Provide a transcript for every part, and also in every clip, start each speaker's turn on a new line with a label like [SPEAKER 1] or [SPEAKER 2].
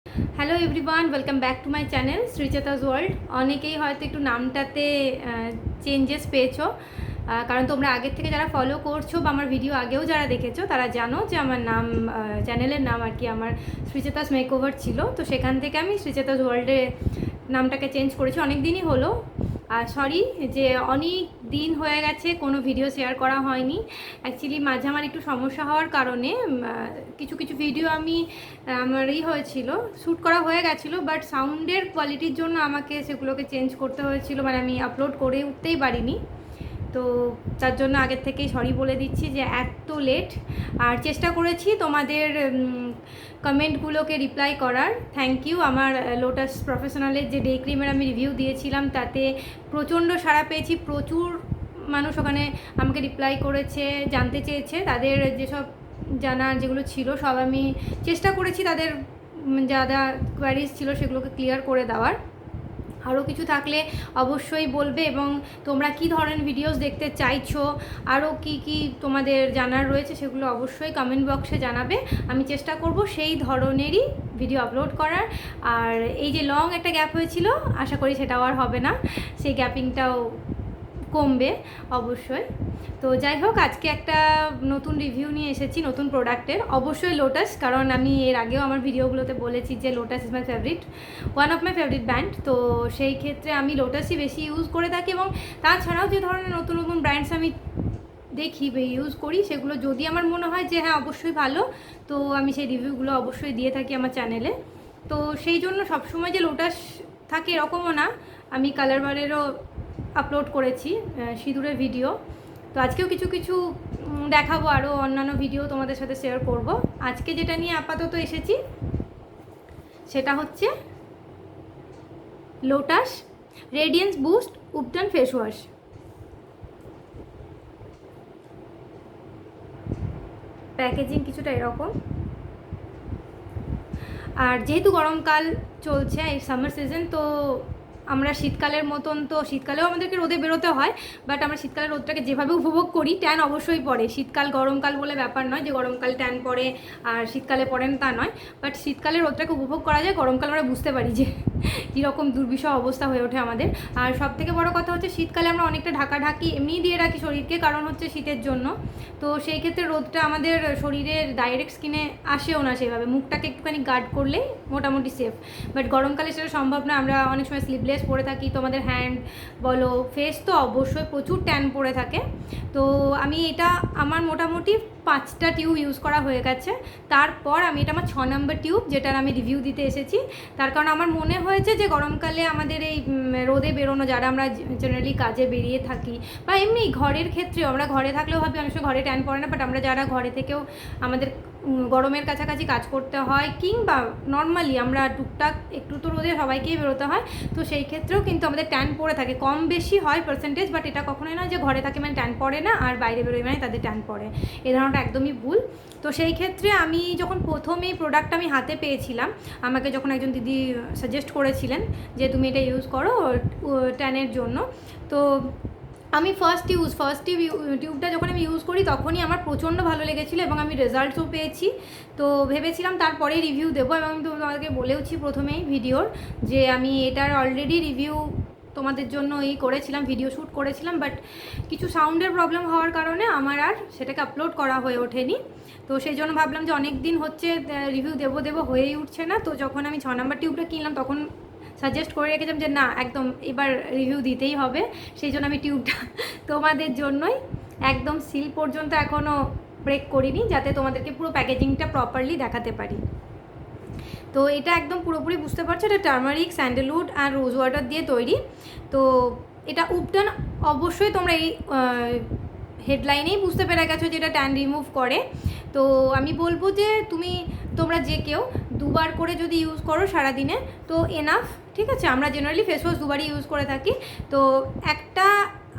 [SPEAKER 1] Hello everyone, welcome back to my channel Shrichetas world. অনেকেই হয়তো একটু নামটাতে চেঞ্জেস পেয়েছো, কারণ তোমরা আগের থেকে যারা ফলো করছো বা আমার ভিডিও আগেও যারা দেখেছো তারা জানো যে আমার নাম, চ্যানেলের নাম আর কি আমার শ্রীচেতাস মেকওভার ছিল। তো সেখান থেকে আমি শ্রীচেতাস ওয়ার্ল্ডে নামটাকে চেঞ্জ করেছি, অনেক দিনই হলো। আর সরি যে অনেক দিন হয়ে গেছে কোনো ভিডিও শেয়ার করা হয়নি। অ্যাকচুয়ালি মাঝে আমার একটু সমস্যা হওয়ার কারণে কিছু কিছু ভিডিও আমারই হয়েছিল, শ্যুট করা হয়ে গেছিলো, বাট সাউন্ডের কোয়ালিটির জন্য আমাকে সেগুলোকে চেঞ্জ করতে হয়েছিল, মানে আমি আপলোড করে উঠতেই পারিনি। তো তার জন্য আগের থেকেই সরি বলে দিচ্ছি যে এত লেট। আর চেষ্টা করেছি তোমাদের কমেন্টগুলোকে রিপ্লাই করার। Thank you. আমার লোটাস প্রফেশনালের যে ডে ক্রিমের আমি রিভিউ দিয়েছিলাম তাতে প্রচণ্ড সাড়া পেয়েছি, প্রচুর মানুষ ওখানে আমাকে রিপ্লাই করেছে, জানতে চেয়েছে তাদের যেসব জানার যেগুলো ছিল সব আমি চেষ্টা করেছি তাদের যা যা কোয়ারিজ ছিল সেগুলোকে ক্লিয়ার করে দেওয়ার। আরও কিছু থাকলে অবশ্যই বলবে, এবং তোমরা কী ধরনের ভিডিওস দেখতে চাইছো, আরও কি কি তোমাদের জানার রয়েছে সেগুলো অবশ্যই কমেন্ট বক্সে জানাবে। আমি চেষ্টা করব সেই ধরনেরই ভিডিও আপলোড করার। আর এই যে লং একটা গ্যাপ হয়েছিল, আশা করি সেটাও আর হবে না, সেই গ্যাপিংটাও কমবে অবশ্যই। তো যাই হোক, আজকে একটা নতুন রিভিউ নিয়ে এসেছি নতুন প্রোডাক্টের, অবশ্যই লোটাস, কারণ আমি এর আগেও আমার ভিডিওগুলোতে বলেছি যে lotus is my favourite, one of my favourite brand. তো সেই ক্ষেত্রে আমি লোটাসই বেশি ইউজ করে থাকি, এবং তাছাড়াও যে ধরনের নতুন নতুন ব্র্যান্ডস আমি দেখি বা ইউজ করি সেগুলো যদি আমার মনে হয় যে হ্যাঁ অবশ্যই ভালো, তো আমি সেই রিভিউগুলো অবশ্যই দিয়ে থাকি আমার চ্যানেলে। তো সেই জন্য সবসময় যে লোটাস থাকে এরকমও না, আমি কালার বারেরও আপলোড করেছি সিঁদুরের ভিডিও। তো আজকেও কিছু কিছু দেখাবো, আরও অন্যান্য ভিডিও তোমাদের সাথে শেয়ার করব। আজকে যেটা নিয়ে আপাতত এসেছি সেটা হচ্ছে lotus radiance boost উপটান face wash. Packaging কিছুটা এরকম। আর যেহেতু গরমকাল চলছে, এই সামার সিজন, তো আমরা শীতকালের মতন, তো শীতকালেও আমাদেরকে রোদে বেরোতে হয়, বাট আমরা শীতকালের রোদটাকে যেভাবে উপভোগ করি, ট্যান অবশ্যই পড়ে। শীতকাল গরমকাল বলে ব্যাপার নয় যে গরমকাল ট্যান পড়ে আর শীতকালে পড়ে না, তা নয়, বাট শীতকালে রোদটাকে উপভোগ করা যায়, গরমকাল আমরা বুঝতে পারি যে কীরকম দুর্বিষহ অবস্থা হয়ে ওঠে আমাদের। আর সব থেকে বড়ো কথা হচ্ছে শীতকালে আমরা অনেকটা ঢাকাঢাকি এমনিই দিয়ে রাখি শরীরকে, কারণ হচ্ছে শীতের জন্য। তো সেই ক্ষেত্রে রোদটা আমাদের শরীরের ডাইরেক্ট স্কিনে আসেও না সেভাবে, মুখটাকে একটুখানি গার্ড করলেই মোটামুটি সেফ। বাট গরমকালে সেটা সম্ভব না, আমরা অনেক সময় স্লিভলেস পরে থাকি, তো আমাদের হ্যান্ড বলো ফেস তো অবশ্যই প্রচুর ট্যান পড়ে থাকে। তো আমি এটা আমার মোটামুটি 5টা টিউব ইউজ করা হয়ে গেছে। তারপর আমি এটা আমার 6 নম্বর টিউব, যেটার আমি রিভিউ দিতে এসেছি। তার কারণ আমার মনে হয়েছে যে গরমকালে আমাদের এই রোদে বেরোনো, যারা আমরা জেনারেলি কাজে বেরিয়ে থাকি বা এমনি ঘরের ক্ষেত্রেও, আমরা ঘরে থাকলেও ভাবি অনেক সময় ঘরে ট্যান পড়ে না, বাট আমরা যারা ঘরে থেকেও আমাদের গরমের কাছাকাছি কাজ করতে হয়, কিংবা নর্মালি আমরা টুকটাক একটু তো রোদে সবাইকেই বেরোতে হয়, তো সেই ক্ষেত্রেও কিন্তু আমাদের ট্যান পড়ে থাকে, কম বেশি হয় পার্সেন্টেজ, বাট এটা কখনোই না যে ঘরে থাকে মানে ট্যান পড়ে না আর বাইরে বেরোয় মানে তাদের ট্যান পড়ে, এই ধারণাটা একদমই ভুল। তো সেই ক্ষেত্রে আমি যখন প্রথম এই প্রোডাক্টটা আমি হাতে পেয়েছিলাম, আমাকে যখন একজন দিদি সাজেস্ট করেছিলেন যে তুমি এটা ইউজ করো ট্যানের জন্য, তো আমি ফার্স্ট টিউবটা যখন আমি ইউজ করি তখনই আমার প্রচণ্ড ভালো লেগেছিলো, এবং আমি রেজাল্টসও পেয়েছি। তো ভেবেছিলাম তারপরে রিভিউ দেবো, এবং আমি তোমাদেরকে বলেওছি প্রথমেই ভিডিওর যে আমি এটার অলরেডি রিভিউ তোমাদের জন্য করেছিলাম, ভিডিও শ্যুট করেছিলাম, বাট কিছু সাউন্ডের প্রবলেম হওয়ার কারণে আমার আর সেটাকে আপলোড করা হয়ে ওঠেনি। তো সেই জন্য ভাবলাম যে অনেক দিন হচ্ছে রিভিউ দেবো হয়েই উঠছে না। তো যখন আমি 6 নম্বর টিউবটা কিনলাম তখন সাজেস্ট করে রেখেছিলাম যে না, একদম এবার রিভিউ দিতেই হবে। সেই জন্য আমি টিউবটা তোমাদের জন্যই একদম সিল পর্যন্ত এখনও ব্রেক করিনি, যাতে তোমাদেরকে পুরো প্যাকেজিংটা প্রপারলি দেখাতে পারি। তো এটা একদম পুরোপুরি বুঝতে পারছো, এটা টার্মারিক, স্যান্ডেলউড আর রোজ ওয়াটার দিয়ে তৈরি। তো এটা উপটান, অবশ্যই তোমরা এই হেডলাইনেই বুঝতে পেরে গেছো যে এটা ট্যান রিমুভ করে। তো আমি বলবো যে তোমরা যে কেউ 2বার করে যদি ইউজ করো সারাদিনে তো এনাফ, ঠিক আছে। আমরা জেনারেলি ফেস ওয়াশ 2বারই ইউজ করে থাকি। তো একটা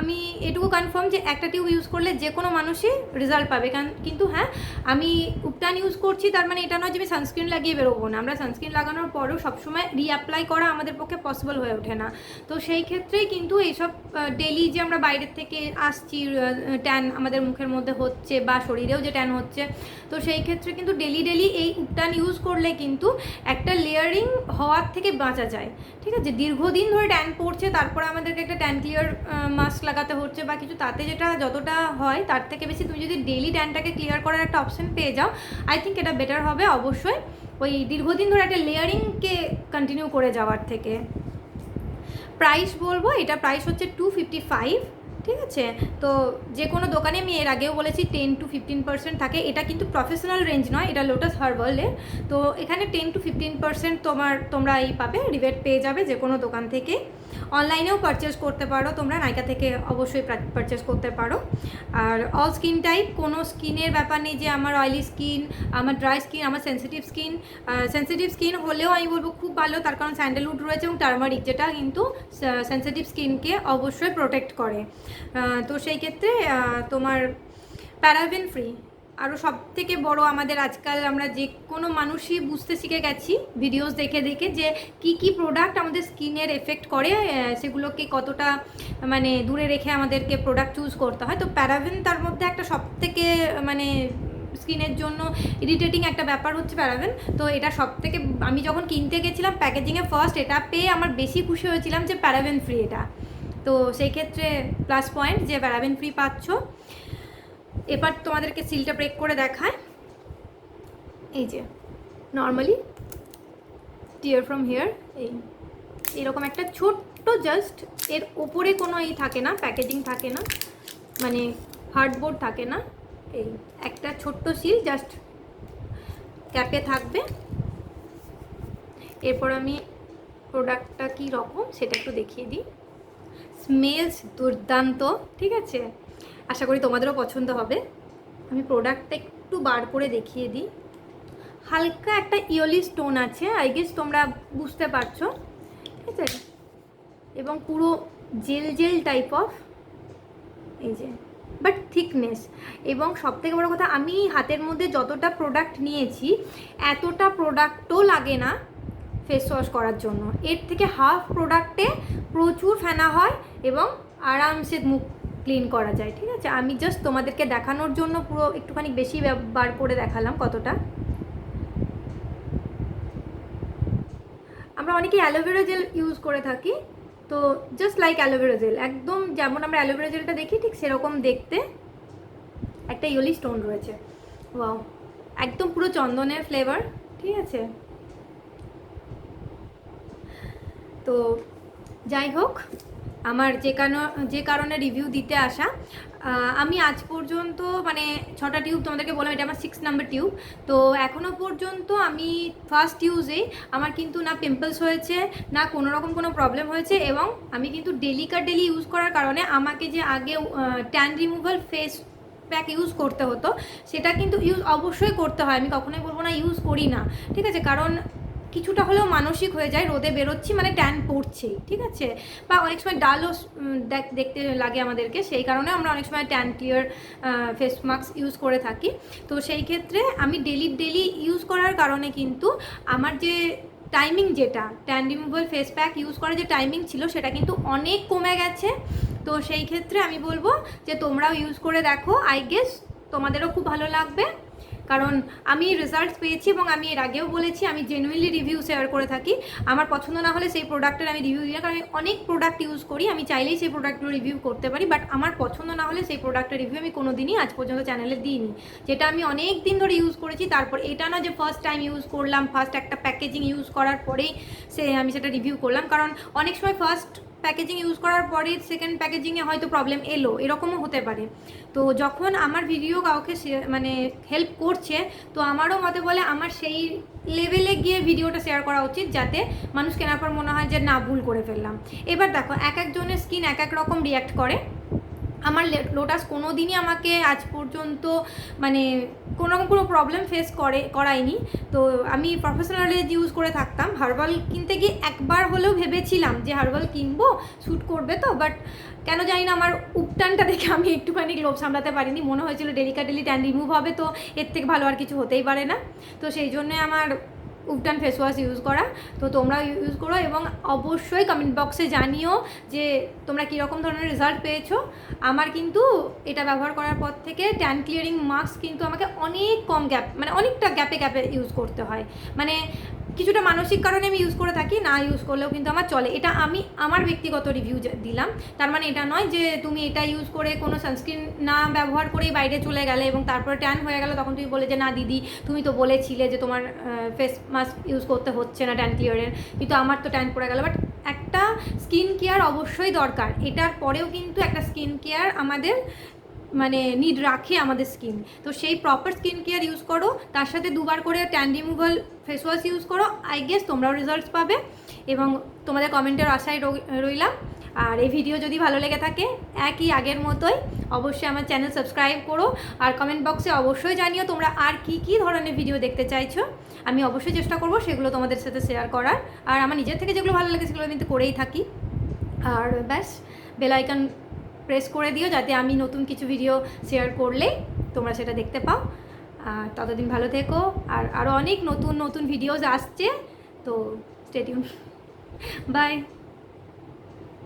[SPEAKER 1] আমি এটুকু কনফার্ম যে একটা টিউব ইউজ করলে যে কোনো মানুষই রেজাল্ট পাবে। কিন্তু হ্যাঁ, আমি উপটান ইউজ করছি তার মানে এটা নয় যে আমি সানস্ক্রিন লাগিয়ে বেরোবো না। আমরা সানস্ক্রিন লাগানোর পরেও সবসময় রিঅ্যাপ্লাই করা আমাদের পক্ষে পসিবল হয়ে ওঠে না। তো সেই ক্ষেত্রেই কিন্তু এইসব ডেলি যে আমরা বাইরের থেকে আসছি, ট্যান আমাদের মুখের মধ্যে হচ্ছে বা শরীরেও যে ট্যান হচ্ছে, তো সেই ক্ষেত্রে কিন্তু ডেলি এই উপটান ইউজ করলে কিন্তু একটা লেয়ারিং হওয়ার থেকে বাঁচা যায়। ঠিক আছে, দীর্ঘদিন ধরে ট্যান পড়ছে তারপরে আমাদেরকে একটা ট্যান ক্লিয়ার মাস্ক লাগাতে হচ্ছে বা কিছু, তাতে যেটা যতটা হয় তার থেকে বেশি তুমি যদি ডেলি ট্যানটাকে ক্লিয়ার করার একটা অপশন পেয়ে যাও, আই থিঙ্ক এটা বেটার হবে অবশ্যই ওই দীর্ঘদিন ধরে একটা লেয়ারিংকে কন্টিনিউ করে যাওয়ার থেকে। প্রাইস বলবো, এটা প্রাইস হচ্ছে 255। ঠিক আছে, তো যে কোনো দোকানে আমি এর আগেও বলেছি 10 to 15% থাকে। এটা কিন্তু প্রফেশনাল রেঞ্জ নয়, এটা লোটাস হার্বালের। তো এখানে 10 to 15% তোমরা এই পাবে, রিবেট পেয়ে যাবে যে কোনো দোকান থেকে। অনলাইনেও পারচেস করতে পারো তোমরা, নাইকা থেকে অবশ্যই পারচেস করতে পারো। আর অল স্কিন টাইপ, কোনো স্কিনের ব্যাপার নেই যে আমার অয়েলি স্কিন, আমার ড্রাই স্কিন, আমার সেন্সিটিভ স্কিন হলেও আমি বলবো খুব ভালো, তার কারণ স্যান্ডেলউড রয়েছে এবং টার্মারিক, যেটা কিন্তু সেন্সিটিভ স্কিনকে অবশ্যই প্রোটেক্ট করে। তো সেই ক্ষেত্রে তোমার প্যারাবেন ফ্রি। আরও সব থেকে বড়, আমাদের আজকাল আমরা যে কোনো মানুষই বুঝতে শিখে গেছি ভিডিওস দেখে যে কি প্রোডাক্ট আমাদের স্কিনের এফেক্ট করে, সেগুলোকে কতটা মানে দূরে রেখে আমাদেরকে প্রোডাক্ট চুজ করতে হয়। তো প্যারাবেন তার মধ্যে একটা সব থেকে মানে স্কিনের জন্য ইরিটেটিং একটা ব্যাপার হচ্ছে প্যারাবেন। তো এটা সব থেকে, আমি যখন কিনতে গেছিলাম প্যাকেজিংয়ে ফার্স্ট এটা পেয়ে আমার বেশি খুশি হয়েছিলাম যে প্যারাবেন ফ্রি এটা। তো সেই ক্ষেত্রে প্লাস পয়েন্ট যে প্যারাবেন ফ্রি পাচ্ছ। এবার তোমাদেরকে সিলটা ব্রেক করে দেখায়। এই যে নর্মালি টিয়ার ফ্রম হিয়ার, এরকম একটা ছোট্ট জাস্ট, এর ওপরে কোনো এই থাকে না, প্যাকেজিং থাকে না, মানে হার্ডবোর্ড থাকে না, এই একটা ছোট্ট সিল জাস্ট ক্যাপে থাকবে। এরপর আমি প্রোডাক্টটা কী রকম সেটা একটু দেখিয়ে দিই। স্মেলস দুর্দান্ত, ঠিক আছে, আশা করি তোমাদেরও পছন্দ হবে। আমি প্রোডাক্টটা একটু বার করে দেখিয়ে দিই। হালকা একটা ইয়েলি স্টোন আছে, আই গেস তোমরা বুঝতে পারছো, ঠিক আছে, এবং পুরো জেল টাইপ অফ, এই যে, বাট থিকনেস। এবং সবথেকে বড় কথা, আমি হাতের মধ্যে যতটা প্রোডাক্ট নিয়েছি এতটা প্রোডাক্টও লাগে না ফেস ওয়াশ করার জন্য। এর থেকে হাফ প্রোডাক্টে প্রচুর ফেনা হয় এবং আরামসে মুখ ক্লিন করা যায়। ঠিক আছে, আমি জাস্ট তোমাদেরকে দেখানোর জন্য পুরো একটুখানি বেশি বার করে দেখালাম কতটা। আমরা অনেকেই অ্যালোভেরা জেল ইউজ করে থাকি, তো জাস্ট লাইক অ্যালোভেরা জেল, একদম যেমন আমরা অ্যালোভেরা জেলটা দেখি ঠিক সেরকম দেখতে। একটা ইয়েলি স্টোন রয়েছে, ওয়াও, একদম পুরো চন্দনের ফ্লেভার। ঠিক আছে, তো যাই হোক, আমার যে কারণে রিভিউ দিতে আসা, আমি আজ পর্যন্ত মানে 6টা টিউব তোমাদেরকে বললাম, এটা আমার 6 নাম্বার টিউব। তো এখনও পর্যন্ত আমি ফার্স্ট ইউজেই আমার কিন্তু না পিম্পলস হয়েছে, না কোনো রকম কোনো প্রবলেম হয়েছে। এবং আমি কিন্তু ডেলি ইউজ করার কারণে আমাকে যে আগে tan removal face pack use করতে হতো, সেটা কিন্তু ইউজ অবশ্যই করতে হয়। আমি কখনোই বলবো না ইউজ করি না, ঠিক আছে, কারণ কিছুটা হলেও মানসিক হয়ে যায়, রোদে বেরোচ্ছি মানে ট্যান পড়ছেই, ঠিক আছে, বা অনেক সময় ডালও দেখতে লাগে আমাদেরকে, সেই কারণে আমরা অনেক সময় tan clear face mask use করে থাকি। তো সেই ক্ষেত্রে আমি ডেলি ইউজ করার কারণে কিন্তু আমার যে টাইমিং, যেটা tan removal face pack use করার যে টাইমিং ছিল, সেটা কিন্তু অনেক কমে গেছে। তো সেই ক্ষেত্রে আমি বলবো যে তোমরাও ইউজ করে দেখো, আই গেস তোমাদেরও খুব ভালো লাগবে। কারণ আমি রেজাল্টস পেয়েছি এবং আমি এর আগেও বলেছি আমি জেনুইনলি রিভিউ শেয়ার করে থাকি। আমার পছন্দ না হলে সেই প্রোডাক্টের আমি রিভিউ দিই না, কারণ আমি অনেক প্রোডাক্ট ইউজ করি, আমি চাইলেই সেই প্রোডাক্টগুলো রিভিউ করতে পারি, বাট আমার পছন্দ না হলে সেই প্রোডাক্টের রিভিউ আমি কোনো দিনই আজ পর্যন্ত চ্যানেলে দিইনি। যেটা আমি অনেক দিন ধরে ইউজ করেছি, তারপর এটা না যে ফার্স্ট টাইম ইউজ করলাম, ফার্স্ট একটা প্যাকেজিং ইউজ করার পরেই আমি সেটা রিভিউ করলাম। কারণ অনেক সময় ফার্স্ট প্যাকেজিং ইউজ করার পরে সেকেন্ড প্যাকেজিংয়ে হয়তো প্রবলেম এলো, এরকমও হতে পারে। তো যখন আমার ভিডিও কাউকে মানে হেল্প করছে, তো আমারও মতে বলে আমার সেই লেভেলে গিয়ে ভিডিওটা শেয়ার করা উচিত, যাতে মানুষ কেনার পর মনে হয় যে না, ভুল করে ফেললাম। এবার দেখো, এক একজনের স্কিন এক এক রকম রিয়্যাক্ট করে। আমার লোটাস কোনো দিনই আমাকে আজ পর্যন্ত মানে কোনো প্রবলেম ফেস করায়নি। তো আমি প্রফেশনাল রেঞ্জ ইউজ করে থাকতাম। হার্বাল কিনতে গিয়ে একবার হলেও ভেবেছিলাম যে হার্বাল কিনবো, শ্যুট করবে তো, বাট কেন জানি না আমার উপটানটা দেখে আমি একটুখানি লোভ সামলাতে পারিনি। মনে হয়েছিল ডেলিকাটেলি ট্যান রিমুভ হবে, তো এর থেকে ভালো আর কিছু হতেই পারে না। তো সেই জন্যে আমার উপটান ফেস ওয়াশ ইউজ করা। তো তোমরা ইউজ করো এবং অবশ্যই কমেন্ট বক্সে জানিও যে তোমরা কীরকম ধরনের রেজাল্ট পেয়েছো। আমার কিন্তু এটা ব্যবহার করার পর থেকে ট্যান ক্লিয়ারিং মাস্ক কিন্তু আমাকে অনেক কম মানে অনেকটা গ্যাপে ইউজ করতে হয়। মানে কিছুটা মানসিক কারণে আমি ইউজ করে থাকি, না ইউজ করলেও কিন্তু আমার চলে। এটা আমি আমার ব্যক্তিগত রিভিউ দিলাম। তার মানে এটা নয় যে তুমি এটা ইউজ করে কোনো সানস্ক্রিন না ব্যবহার করেই বাইরে চলে গেলে এবং তারপরে ট্যান হয়ে গেল, তখন তুমি বলে যে না দিদি তুমি তো বলেছিলে যে তোমার ফেস মাস্ক ইউজ করতে হচ্ছে না ট্যান ক্লিয়ারের, কিন্তু আমার তো ট্যান পড়ে গেল। বাট একটা স্কিন কেয়ার অবশ্যই দরকার, এটার পরেও কিন্তু একটা স্কিন কেয়ার আমাদের মানে নিড রাখে আমাদের স্কিন। তো সেই প্রপার স্কিন কেয়ার ইউজ করো, তার সাথে 2বার করে tan removal face wash use করো। আই গেস তোমরাও রেজাল্টস পাবে এবং তোমাদের কমেন্টের আশায় রইলাম। আর এই ভিডিও যদি ভালো লেগে থাকে একই আগের মতোই অবশ্যই আমার চ্যানেল সাবস্ক্রাইব করো, আর কমেন্ট বক্সে অবশ্যই জানিও তোমরা আর কী ধরনের ভিডিও দেখতে চাইছো। আমি অবশ্যই চেষ্টা করবো সেগুলো তোমাদের সাথে শেয়ার করার, আর আমার নিজের থেকে যেগুলো ভালো লাগে সেগুলো আমি কিন্তু করেই থাকি। আর ব্যাস বেল আইকন প্রেস করে দিও যাতে আমি নতুন কিছু ভিডিও শেয়ার করলেই তোমরা সেটা দেখতে পাও। আর ততদিন ভালো থেকো, আর আরও অনেক নতুন ভিডিওস আসছে, তো স্টে টিউন। বাই।